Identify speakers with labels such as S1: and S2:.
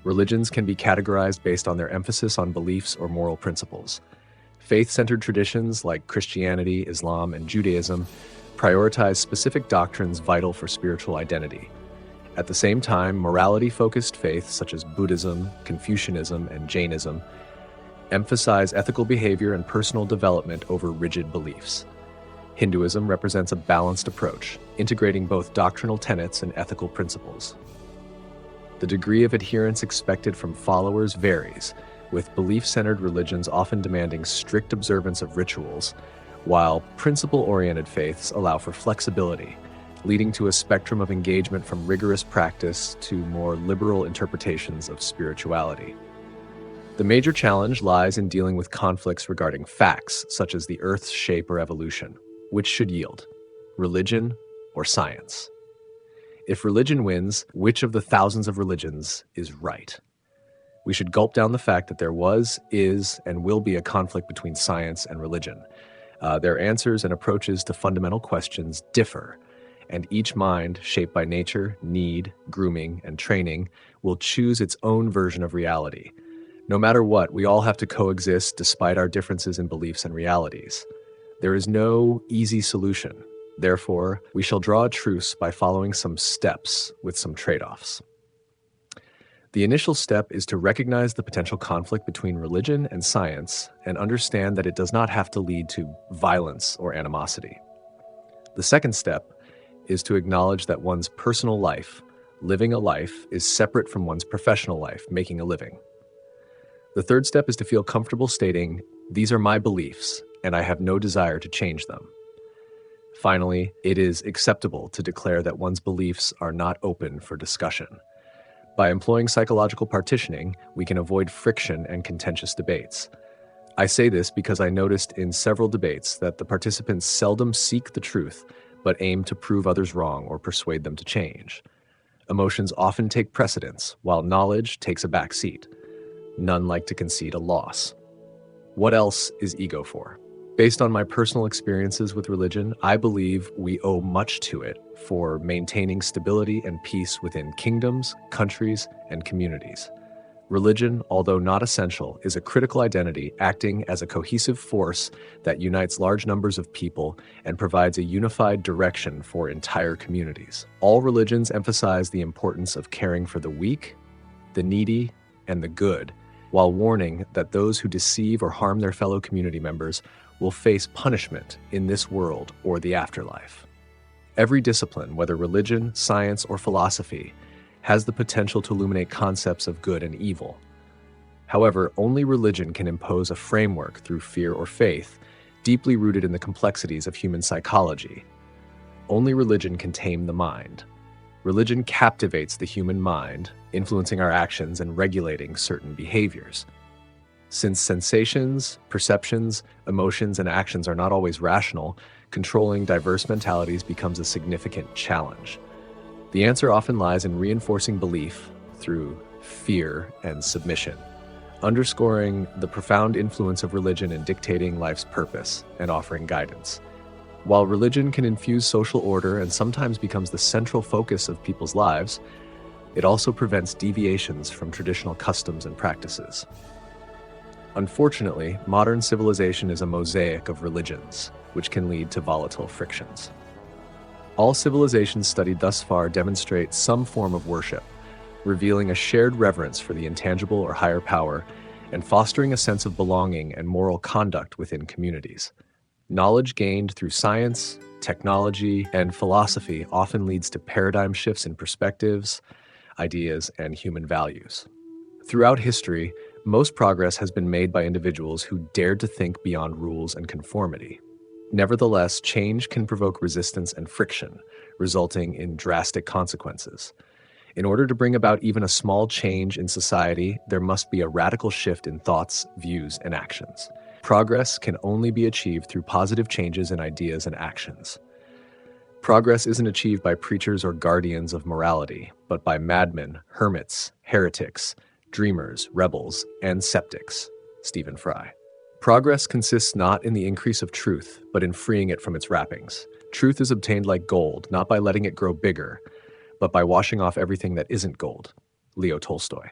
S1: Religions can be categorized based on their emphasis on beliefs or moral principles. Faith-centered traditions like Christianity, Islam, and Judaism prioritize specific doctrines vital for spiritual identity. At the same time, morality-focused faiths such as Buddhism, Confucianism, and Jainism emphasize ethical behavior and personal development over rigid beliefs. Hinduism represents a balanced approach, integrating both doctrinal tenets and ethical principles. The degree of adherence expected from followers varies, with belief-centered religions often demanding strict observance of rituals, while principle-oriented faiths allow for flexibility, leading to a spectrum of engagement from rigorous practice to more liberal interpretations of spirituality. The major challenge lies in dealing with conflicts regarding facts, such as the Earth's shape or evolution. Which should yield? Religion or science? If religion wins, which of the thousands of religions is right? We should gulp down the fact that there was, is, and will be a conflict between science and religion. Their answers and approaches to fundamental questions differ, and each mind, shaped by nature, need, grooming, and training, will choose its own version of reality. No matter what, we all have to coexist despite our differences in beliefs and realities. There is no easy solution. Therefore, we shall draw a truce by following some steps with some trade-offs. The initial step is to recognize the potential conflict between religion and science and understand that it does not have to lead to violence or animosity. The second step is to acknowledge that one's personal life, living a life, is separate from one's professional life, making a living. The third step is to feel comfortable stating, "These are my beliefs, and I have no desire to change them." Finally, it is acceptable to declare that one's beliefs are not open for discussion. By employing psychological partitioning, we can avoid friction and contentious debates. I say this because I noticed in several debates that the participants seldom seek the truth, but aim to prove others wrong or persuade them to change. Emotions often take precedence, while knowledge takes a back seat. None like to concede a loss. What else is ego for? Based on my personal experiences with religion, I believe we owe much to it for maintaining stability and peace within kingdoms, countries, and communities. Religion, although not essential, is a critical identity acting as a cohesive force that unites large numbers of people and provides a unified direction for entire communities. All religions emphasize the importance of caring for the weak, the needy, and the good, while warning that those who deceive or harm their fellow community members will face punishment in this world or the afterlife. Every discipline, whether religion, science, or philosophy, has the potential to illuminate concepts of good and evil. However, only religion can impose a framework through fear or faith, deeply rooted in the complexities of human psychology. Only religion can tame the mind. Religion captivates the human mind, influencing our actions and regulating certain behaviors. Since sensations, perceptions, emotions, and actions are not always rational, controlling diverse mentalities becomes a significant challenge. The answer often lies in reinforcing belief through fear and submission, underscoring the profound influence of religion in dictating life's purpose and offering guidance. While religion can infuse social order and sometimes becomes the central focus of people's lives, it also prevents deviations from traditional customs and practices. Unfortunately, modern civilization is a mosaic of religions, which can lead to volatile frictions. All civilizations studied thus far demonstrate some form of worship, revealing a shared reverence for the intangible or higher power, and fostering a sense of belonging and moral conduct within communities. Knowledge gained through science, technology, and philosophy often leads to paradigm shifts in perspectives, ideas, and human values. Throughout history, most progress has been made by individuals who dared to think beyond rules and conformity. Nevertheless, change can provoke resistance and friction, resulting in drastic consequences. In order to bring about even a small change in society, there must be a radical shift in thoughts, views, and actions. Progress can only be achieved through positive changes in ideas and actions. Progress isn't achieved by preachers or guardians of morality, but by madmen, hermits, heretics, dreamers, rebels, and skeptics. Stephen Fry. Progress consists not in the increase of truth, but in freeing it from its wrappings. Truth is obtained like gold, not by letting it grow bigger, but by washing off everything that isn't gold. Leo Tolstoy.